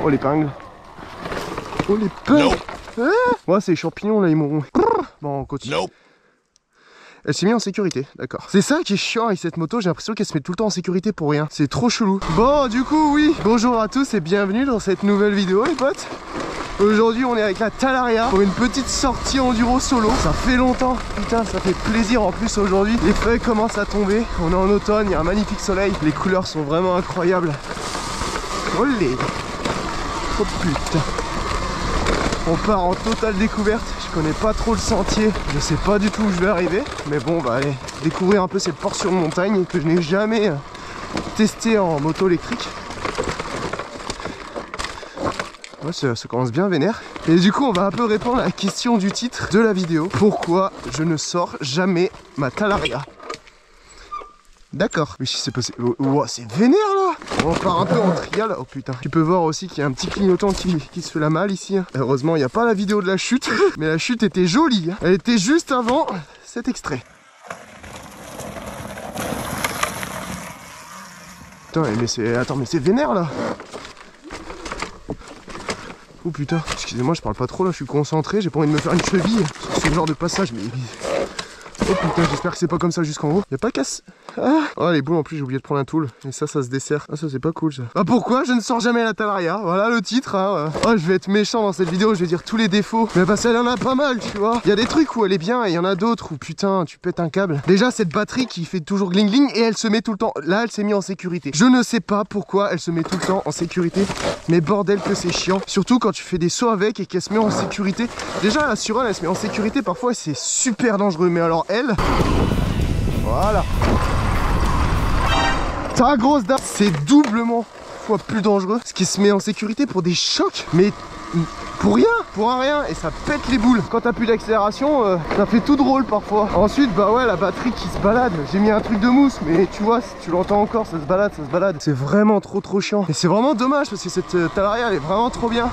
Oh l'épingle. Oh l'épingle. Ouais, c'est les champignons là, ils m'ont... Bon, on continue. Elle s'est mise en sécurité, d'accord. C'est ça qui est chiant avec cette moto, j'ai l'impression qu'elle se met tout le temps en sécurité pour rien. C'est trop chelou. Bon, du coup, oui. Bonjour à tous et bienvenue dans cette nouvelle vidéo, les potes. Aujourd'hui, on est avec la Talaria pour une petite sortie enduro solo. Ça fait longtemps, putain, ça fait plaisir en plus aujourd'hui. Les feuilles commencent à tomber, on est en automne, il y a un magnifique soleil. Les couleurs sont vraiment incroyables. Olé. Oh putain. On part en totale découverte, je connais pas trop le sentier, je sais pas du tout où je vais arriver. Mais bon, bah allez, découvrir un peu cette portion de montagne que je n'ai jamais testé en moto électrique. Ouais, ça commence bien vénère. Et du coup, on va un peu répondre à la question du titre de la vidéo. Pourquoi je ne sors jamais ma Talaria? D'accord. Mais si c'est passé... Oh, c'est vénère là. On part un peu en trial. Oh putain. Tu peux voir aussi qu'il y a un petit clignotant qui se fait la malle ici. Heureusement, il n'y a pas la vidéo de la chute. Mais la chute était jolie. Elle était juste avant cet extrait. Putain, mais c'est... Attends, mais c'est vénère là. Oh putain. Excusez-moi, je parle pas trop là. Je suis concentré. J'ai pas envie de me faire une cheville sur ce genre de passage. Mais... Oh putain, j'espère que c'est pas comme ça jusqu'en haut. Y'a pas casse. Ah. Oh les boules, en plus j'ai oublié de prendre un tool. Et ça se dessert. Ah ça c'est pas cool ça. Ah pourquoi je ne sors jamais la Talaria? Voilà le titre hein. Oh je vais être méchant dans cette vidéo, je vais dire tous les défauts. Mais parce qu'elle en a pas mal tu vois. Il y a des trucs où elle est bien et il y en a d'autres où putain tu pètes un câble. Déjà cette batterie qui fait toujours gling gling et elle se met tout le temps. Là elle s'est mise en sécurité. Je ne sais pas pourquoi elle se met tout le temps en sécurité. Mais bordel que c'est chiant. Surtout quand tu fais des sauts avec et qu'elle se met en sécurité. Déjà la Suron elle se met en sécurité parfois et c'est super dangereux. Mais alors elle... Voilà. Ta grosse dame, c'est doublement fois plus dangereux. Ce qui se met en sécurité pour des chocs. Mais pour rien, pour un rien. Et ça pète les boules. Quand t'as plus d'accélération, ça fait tout drôle parfois. Ensuite, bah ouais, la batterie qui se balade. J'ai mis un truc de mousse, mais tu vois, si tu l'entends encore, ça se balade, ça se balade. C'est vraiment trop chiant. Et c'est vraiment dommage parce que cette Talaria, elle est vraiment trop bien.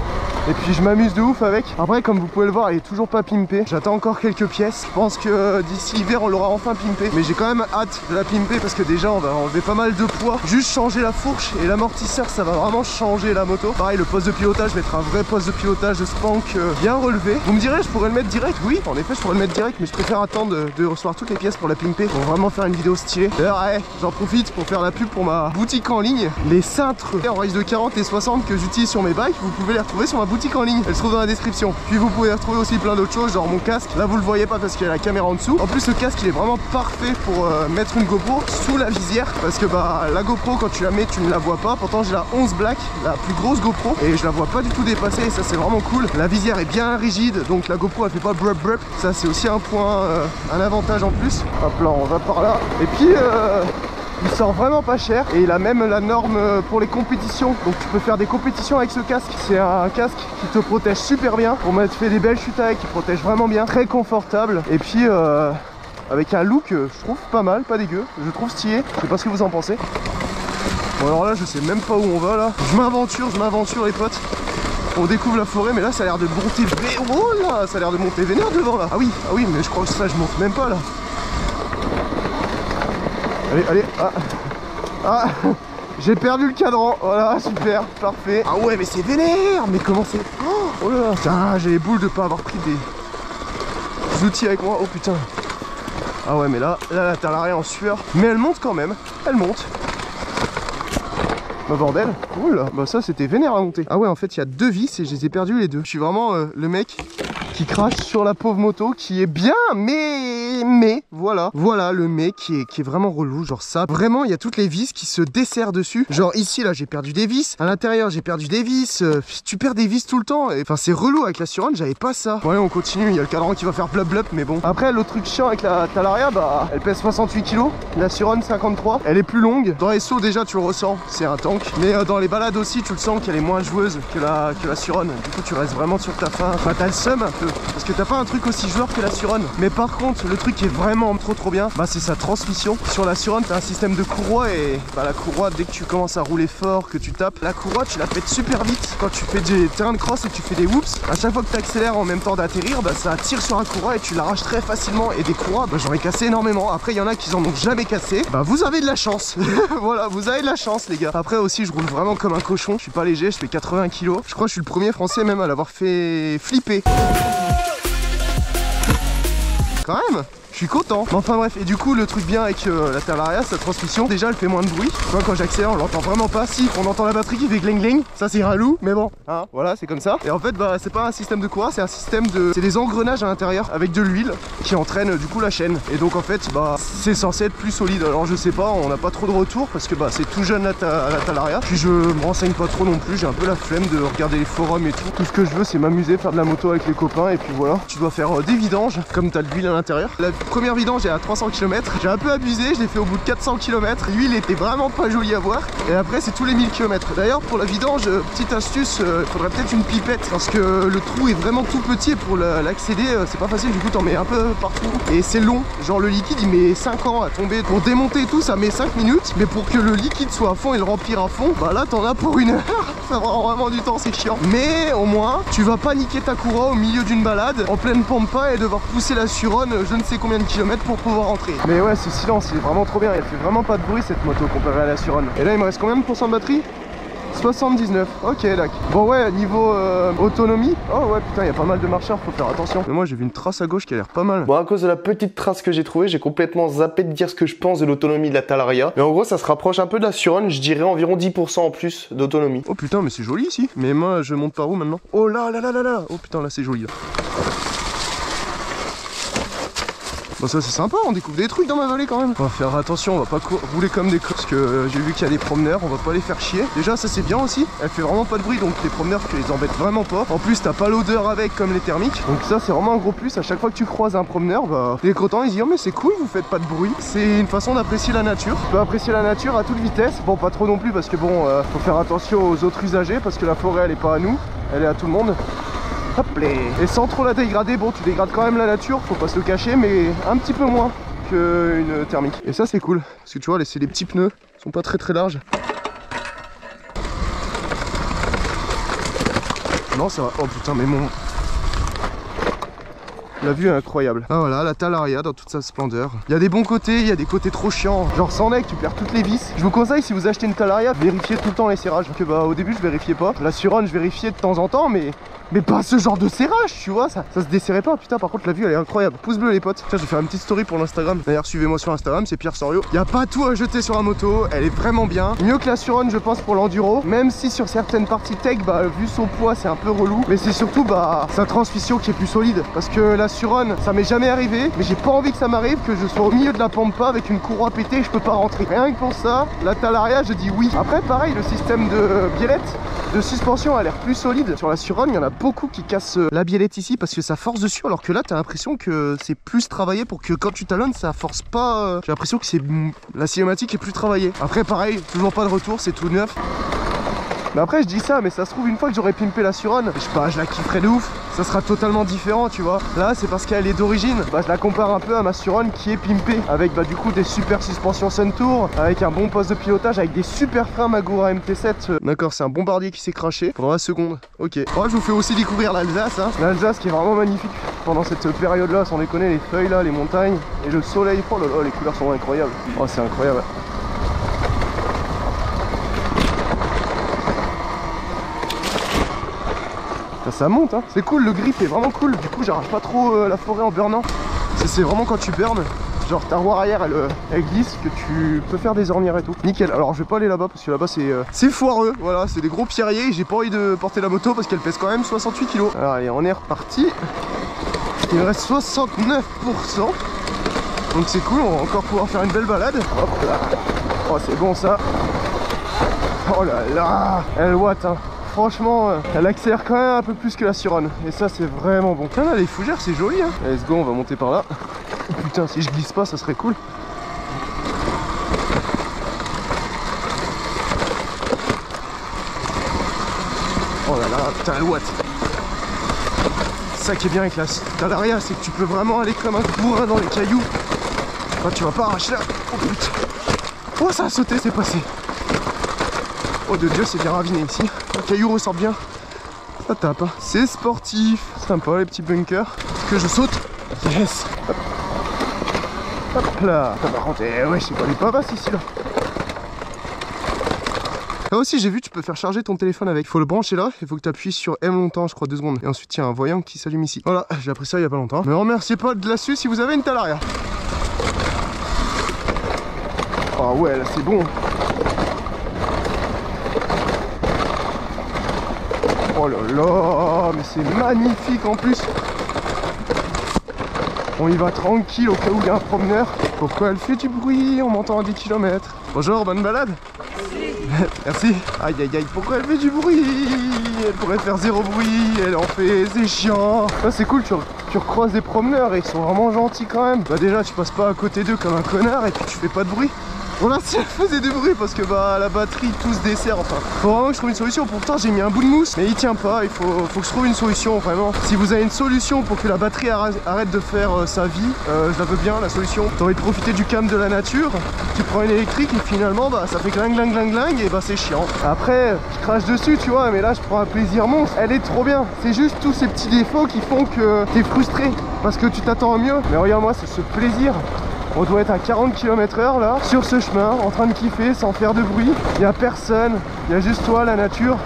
Et puis je m'amuse de ouf avec. Après comme vous pouvez le voir elle est toujours pas pimpée. J'attends encore quelques pièces. Je pense que d'ici l'hiver on l'aura enfin pimpée. Mais j'ai quand même hâte de la pimper parce que déjà on va enlever pas mal de poids. Juste changer la fourche et l'amortisseur ça va vraiment changer la moto. Pareil le poste de pilotage, mettre un vrai poste de pilotage de Spank bien relevé. Vous me direz je pourrais le mettre direct. Oui en effet je pourrais le mettre direct mais je préfère attendre de recevoir toutes les pièces pour la pimper. Pour vraiment faire une vidéo stylée. D'ailleurs ouais, j'en profite pour faire la pub pour ma boutique en ligne. Les cintres en race de 40 et 60 que j'utilise sur mes bikes, vous pouvez les retrouver sur ma boutique en ligne, elle se trouve dans la description. Puis vous pouvez retrouver aussi plein d'autres choses, genre mon casque. Là vous le voyez pas parce qu'il y a la caméra en dessous. En plus le casque il est vraiment parfait pour mettre une GoPro sous la visière. Parce que bah la GoPro quand tu la mets tu ne la vois pas. Pourtant j'ai la 11 Black, la plus grosse GoPro. Et je la vois pas du tout dépasser et ça c'est vraiment cool. La visière est bien rigide donc la GoPro elle fait pas brup brup. Ça c'est aussi un point, un avantage en plus. Hop là on va par là. Et puis il sort vraiment pas cher et il a même la norme pour les compétitions. Donc tu peux faire des compétitions avec ce casque. C'est un casque qui te protège super bien. On m'a fait des belles chutes avec, qui protège vraiment bien. Très confortable. Et puis avec un look je trouve pas mal, pas dégueu. Je trouve stylé. Je sais pas ce que vous en pensez. Bon alors là je sais même pas où on va là. Je m'aventure les potes. On découvre la forêt mais là ça a l'air de monter oh là, ça a l'air de monter vénère devant là. Ah oui mais je crois que ça je monte même pas là. Allez, ah, j'ai perdu le cadran, voilà, super, parfait. Ah ouais, mais c'est vénère, mais comment c'est... Oh là là, putain, j'ai les boules de pas avoir pris des outils avec moi, oh putain. Ah ouais, mais là la Talaria en sueur, mais elle monte quand même, elle monte. Bah bordel, oula, bah ça c'était vénère à monter. Ah ouais, en fait, il y a deux vis et je les ai perdus les deux. Je suis vraiment le mec qui crache sur la pauvre moto, qui est bien, mais voilà le mec qui est vraiment relou, genre ça. Vraiment, il y a toutes les vis qui se desserrent dessus. Genre ici, là, j'ai perdu des vis. À l'intérieur, j'ai perdu des vis. Tu perds des vis tout le temps. Enfin, c'est relou avec la Suron, j'avais pas ça. Bon, allez, on continue. Il y a le cadran qui va faire blub blub, mais bon. Après, l'autre truc chiant avec la Talaria, bah, elle pèse 68 kg. La Suron 53. Elle est plus longue. Dans les sauts, déjà, tu le ressens. C'est un tank. Mais dans les balades aussi, tu le sens qu'elle est moins joueuse que la Suron. Du coup, tu restes vraiment sur ta faim. Enfin, t'as le seum un peu. peu. Parce que t'as pas un truc aussi joueur que la Suron. Mais par contre, le truc qui est vraiment trop bien, bah c'est sa transmission. Sur la Suron, t'as un système de courroie et bah la courroie, dès que tu commences à rouler fort, que tu tapes, la courroie tu la pètes super vite. Quand tu fais des terrains de cross et que tu fais des whoops, à chaque fois que tu accélères en même temps d'atterrir, bah ça tire sur la courroie et tu l'arraches très facilement. Et des courroies, bah j'en ai cassé énormément. Après il y en a qui en ont jamais cassé. Bah vous avez de la chance. Voilà, vous avez de la chance les gars. Après aussi je roule vraiment comme un cochon. Je suis pas léger, je fais 80 kg. Je crois que je suis le premier français même à l'avoir fait flipper. Quand même, je suis content. Mais enfin bref, et du coup le truc bien avec la Talaria, sa transmission, déjà elle fait moins de bruit. Tu vois, quand j'accélère on l'entend vraiment pas. Si, on entend la batterie qui fait gling gling, ça c'est ralou, mais bon, hein, voilà, c'est comme ça. Et en fait bah c'est pas un système de courroie, c'est un système de... C'est des engrenages à l'intérieur avec de l'huile qui entraîne du coup la chaîne. Et donc en fait bah c'est censé être plus solide. Alors je sais pas, on n'a pas trop de retour parce que bah c'est tout jeune la Talaria. Puis je me renseigne pas trop non plus, j'ai un peu la flemme de regarder les forums et tout. Tout ce que je veux c'est m'amuser, faire de la moto avec les copains et puis voilà. Tu dois faire des vidanges comme t'as de l'huile à l'intérieur. La première vidange est à 300 km, j'ai un peu abusé, je l'ai fait au bout de 400 km. L'huile était vraiment pas jolie à voir. Et après c'est tous les 1000 km. D'ailleurs pour la vidange, petite astuce, il faudrait peut-être une pipette parce que le trou est vraiment tout petit et pour l'accéder c'est pas facile, du coup t'en mets un peu partout. Et c'est long, genre le liquide il met 5 ans à tomber. Pour démonter et tout ça met 5 minutes, mais pour que le liquide soit à fond et le remplir à fond, bah là t'en as pour 1 heure. Ça prend vraiment du temps, c'est chiant. Mais au moins tu vas pas niquer ta courroie au milieu d'une balade en pleine pampa et devoir pousser la Suron je ne sais combien de kilomètres pour pouvoir rentrer. Mais ouais, ce silence il est vraiment trop bien, elle fait vraiment pas de bruit cette moto comparée à la Suron. Et là il me reste combien de pourcents de batterie? 79, ok d'accord. Bon ouais, niveau autonomie, oh ouais putain il y a pas mal de marcheurs, faut faire attention. Mais moi j'ai vu une trace à gauche qui a l'air pas mal. Bon, à cause de la petite trace que j'ai trouvée, j'ai complètement zappé de dire ce que je pense de l'autonomie de la Talaria. Mais en gros ça se rapproche un peu de la Suron, je dirais environ 10% en plus d'autonomie. Oh putain mais c'est joli ici. Mais moi je monte par où maintenant? Oh là là là là là. Oh putain là c'est joli là. Bon ça c'est sympa, on découvre des trucs dans ma vallée quand même. On va faire attention, on va pas rouler comme des cons parce que j'ai vu qu'il y a des promeneurs, on va pas les faire chier. Déjà ça c'est bien aussi, elle fait vraiment pas de bruit donc les promeneurs tu les embêtes vraiment pas. En plus t'as pas l'odeur avec comme les thermiques. Donc ça c'est vraiment un gros plus, à chaque fois que tu croises un promeneur, bah t'es content, ils disent oh mais c'est cool, vous faites pas de bruit. C'est une façon d'apprécier la nature. Tu peux apprécier la nature à toute vitesse, bon pas trop non plus parce que bon faut faire attention aux autres usagers parce que la forêt elle est pas à nous, elle est à tout le monde. Hop là. Et sans trop la dégrader, bon tu dégrades quand même la nature, faut pas se le cacher, mais un petit peu moins qu'une thermique. Et ça c'est cool, parce que tu vois c'est les petits pneus, ils sont pas très larges. Non ça va, oh putain mais mon... La vue est incroyable. Ah voilà, la Talaria dans toute sa splendeur. Il y a des bons côtés, il y a des côtés trop chiants. Genre sans nec, tu perds toutes les vis. Je vous conseille si vous achetez une Talaria, vérifiez tout le temps les serrages. Que bah au début je vérifiais pas. La Suron je vérifiais de temps en temps, mais pas ce genre de serrage, tu vois, ça se desserrait pas. Putain par contre la vue elle est incroyable. Pouce bleu les potes. Tiens je vais faire une petite story pour l'Instagram. D'ailleurs suivez-moi sur Instagram, c'est Pierre Sorio. Il y a pas tout à jeter sur la moto, elle est vraiment bien. Mieux que la Suron je pense pour l'enduro. Même si sur certaines parties tech, bah vu son poids c'est un peu relou. Mais c'est surtout bah sa transmission qui est plus solide. Parce que la Suron ça m'est jamais arrivé, mais j'ai pas envie que ça m'arrive, que je sois au milieu de la pampa avec une courroie pétée et je peux pas rentrer. Rien que pour ça, la Talaria je dis oui. Après pareil, le système de biellette de suspension a l'air plus solide. Sur la Suron il y en a beaucoup qui cassent la biellette ici parce que ça force dessus, alors que là t'as l'impression que c'est plus travaillé pour que quand tu talonnes ça force pas. J'ai l'impression que c'est la cinématique est plus travaillée. Après pareil, toujours pas de retour, c'est tout neuf. Mais après je dis ça, mais ça se trouve une fois que j'aurais pimpé la Suron, je sais pas, je la kifferais de ouf. Ça sera totalement différent tu vois. Là c'est parce qu'elle est d'origine, bah je la compare un peu à ma Suron qui est pimpée. Avec bah du coup des super suspensions Suntour, avec un bon poste de pilotage, avec des super freins Magura MT7. D'accord, c'est un bombardier qui s'est craché pendant la seconde. Ok. Moi je vous fais aussi découvrir l'Alsace hein. L'Alsace qui est vraiment magnifique pendant cette période là, sans déconner, les feuilles là, les montagnes et le soleil. Oh là là, les couleurs sont incroyables. Oh c'est incroyable. Ça monte hein, c'est cool, le grip est vraiment cool. Du coup j'arrache pas trop la forêt en burnant. C'est vraiment quand tu burnes, genre ta roue arrière elle glisse, que tu peux faire des ornières et tout. Nickel. Alors je vais pas aller là-bas parce que là-bas c'est foireux. Voilà, c'est des gros pierriers. J'ai pas envie de porter la moto parce qu'elle pèse quand même 68 kg. Alors allez, on est reparti. Il me reste 69%. Donc c'est cool, on va encore pouvoir faire une belle balade. Hop là. Oh c'est bon ça. Oh là là, elle watt hein. Franchement, elle accélère quand même un peu plus que la Suron. Et ça, c'est vraiment bon. Tiens, là, les fougères, c'est joli. Hein. Let's go, on va monter par là. Oh, putain, si je glisse pas, ça serait cool. Oh là là, putain, le watt. ça qui est bien avec la Talaria, c'est que tu peux vraiment aller comme un bourrin dans les cailloux. Enfin, tu vas pas arracher là. Oh putain. Oh, ça a sauté, c'est passé. Oh de Dieu, c'est bien raviné ici. Le caillou ressort bien. Ça tape, hein. C'est sportif. Sympa les petits bunkers. Est-ce que je saute? Yes. Hop. Hop là. Par contre, ouais, je sais pas les pavasses ici là. Là aussi j'ai vu, tu peux faire charger ton téléphone avec. Il faut le brancher là, il faut que tu appuies sur M longtemps, je crois 2 secondes. Et ensuite il y a un voyant qui s'allume ici. Voilà, j'ai appris ça il y a pas longtemps. Mais remerciez pas de l'astuce si vous avez une Talaria. Ah ouais, là c'est bon. Oh là là, mais c'est magnifique en plus. On y va tranquille au cas où il y a un promeneur. Pourquoi elle fait du bruit? On m'entend à 10 km. Bonjour, bonne balade. Merci. Aïe aïe aïe, pourquoi elle fait du bruit? Elle pourrait faire 0 bruit, elle en fait, c'est chiant. Ça c'est cool, tu recroises des promeneurs et ils sont vraiment gentils quand même. Bah déjà tu passes pas à côté d'eux comme un connard et puis tu fais pas de bruit. Bon là si elle faisait du bruit parce que bah la batterie tout se dessert, enfin faut vraiment que je trouve une solution. Pourtant j'ai mis un bout de mousse mais il tient pas, il faut que je trouve une solution vraiment. Si vous avez une solution pour que la batterie arrête de faire sa vie, je la veux bien la solution. T'as envie de profiter du calme de la nature, tu prends une électrique et finalement bah ça fait cling cling cling cling et bah c'est chiant. Après je crache dessus tu vois, mais là je prends un plaisir monstre, elle est trop bien. C'est juste tous ces petits défauts qui font que t'es frustré parce que tu t'attends à mieux. Mais regarde moi, c'est ce plaisir. On doit être à 40 km/h là, sur ce chemin, en train de kiffer sans faire de bruit. Il n'y a personne, il y a juste toi, la nature,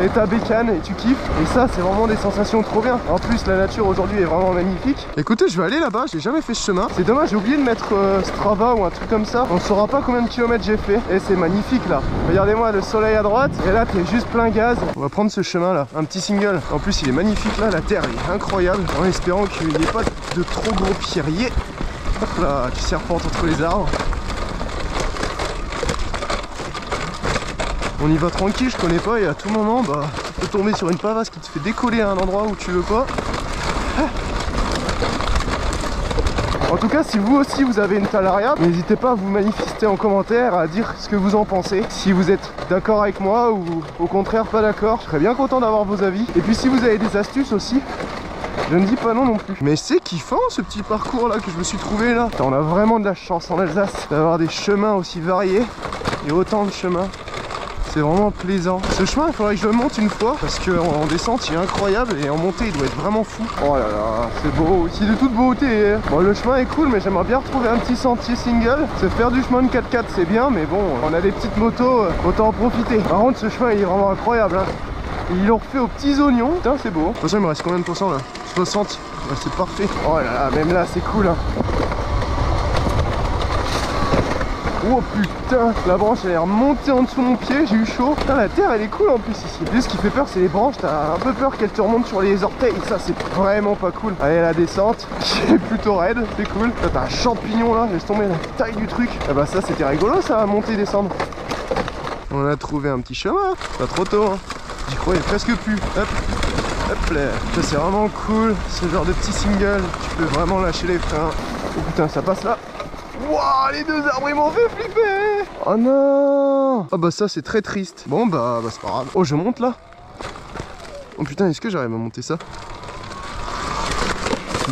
et ta bécane, et tu kiffes. Et ça, c'est vraiment des sensations trop bien. En plus, la nature aujourd'hui est vraiment magnifique. Écoutez, je vais aller là-bas, j'ai jamais fait ce chemin. C'est dommage, j'ai oublié de mettre Strava ou un truc comme ça. On ne saura pas combien de kilomètres j'ai fait. Et c'est magnifique là. Regardez-moi, le soleil à droite, et là, t'es juste plein gaz. On va prendre ce chemin là, un petit single. En plus, il est magnifique là, la terre est incroyable. En espérant qu'il n'y ait pas de trop gros pierriers. Hop là, qui serpente entre les arbres. On y va tranquille, je connais pas et à tout moment bah tu peux tomber sur une pavasse qui te fait décoller à un endroit où tu veux pas. En tout cas si vous aussi vous avez une Talaria, n'hésitez pas à vous manifester en commentaire, à dire ce que vous en pensez. Si vous êtes d'accord avec moi ou au contraire pas d'accord, je serais bien content d'avoir vos avis. Et puis si vous avez des astuces aussi, je ne dis pas non non plus. Mais c'est kiffant ce petit parcours là que je me suis trouvé là. On a vraiment de la chance en Alsace d'avoir des chemins aussi variés et autant de chemins. C'est vraiment plaisant. Ce chemin il faudrait que je le monte une fois parce qu'en descente il est incroyable et en montée il doit être vraiment fou. Oh là là, c'est beau, ici de toute beauté. Bon le chemin est cool mais j'aimerais bien retrouver un petit sentier single. Se faire du chemin de 4x4 c'est bien mais bon on a des petites motos, autant en profiter. Par contre ce chemin il est vraiment incroyable hein. Ils l'ont refait aux petits oignons, putain c'est beau. De toute façon il me reste combien de pourcents là? 60, ouais, c'est parfait. Oh là là, même là c'est cool hein. Oh putain, la branche elle est remontée en dessous de mon pied, j'ai eu chaud. Putain la terre elle est cool en plus ici. Juste ce qui fait peur c'est les branches, t'as un peu peur qu'elles te remontent sur les orteils. Ça c'est vraiment pas cool. Allez la descente, qui est plutôt raide, c'est cool. Là t'as un champignon là, laisse tomber la taille du truc. Ah bah ça c'était rigolo ça, à monter et descendre. On a trouvé un petit chemin, pas trop tôt hein. J'y croyais presque plus. Hop. Hop là, ça c'est vraiment cool, ce genre de petit single, tu peux vraiment lâcher les freins. Oh putain, ça passe là. Wouah, les deux arbres ils m'ont fait flipper. Oh non. Oh bah ça c'est très triste. Bon bah c'est pas grave. Oh je monte là. Oh putain, est-ce que j'arrive à monter ça?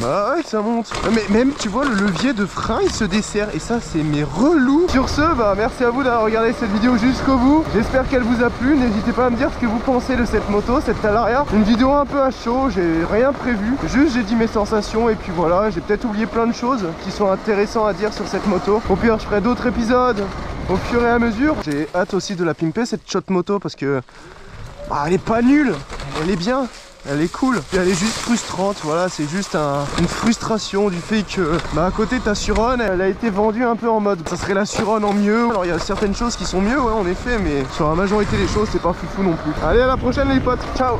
Bah ouais ça monte. Mais même tu vois le levier de frein il se dessert et ça c'est mes relous. Sur ce bah merci à vous d'avoir regardé cette vidéo jusqu'au bout. J'espère qu'elle vous a plu. N'hésitez pas à me dire ce que vous pensez de cette moto, cette Talaria. Une vidéo un peu à chaud, j'ai rien prévu. Juste j'ai dit mes sensations et puis voilà. J'ai peut-être oublié plein de choses qui sont intéressantes à dire sur cette moto. Au pire je ferai d'autres épisodes au fur et à mesure. J'ai hâte aussi de la pimper cette shot moto parce que bah, elle est pas nulle, elle est bien. Elle est cool, et elle est juste frustrante, voilà, c'est juste une frustration du fait que bah à côté ta Suron, elle a été vendue un peu en mode ça serait la Suron en mieux. Alors il y a certaines choses qui sont mieux, ouais en effet, mais sur la majorité des choses c'est pas foufou non plus. Allez à la prochaine les potes, ciao.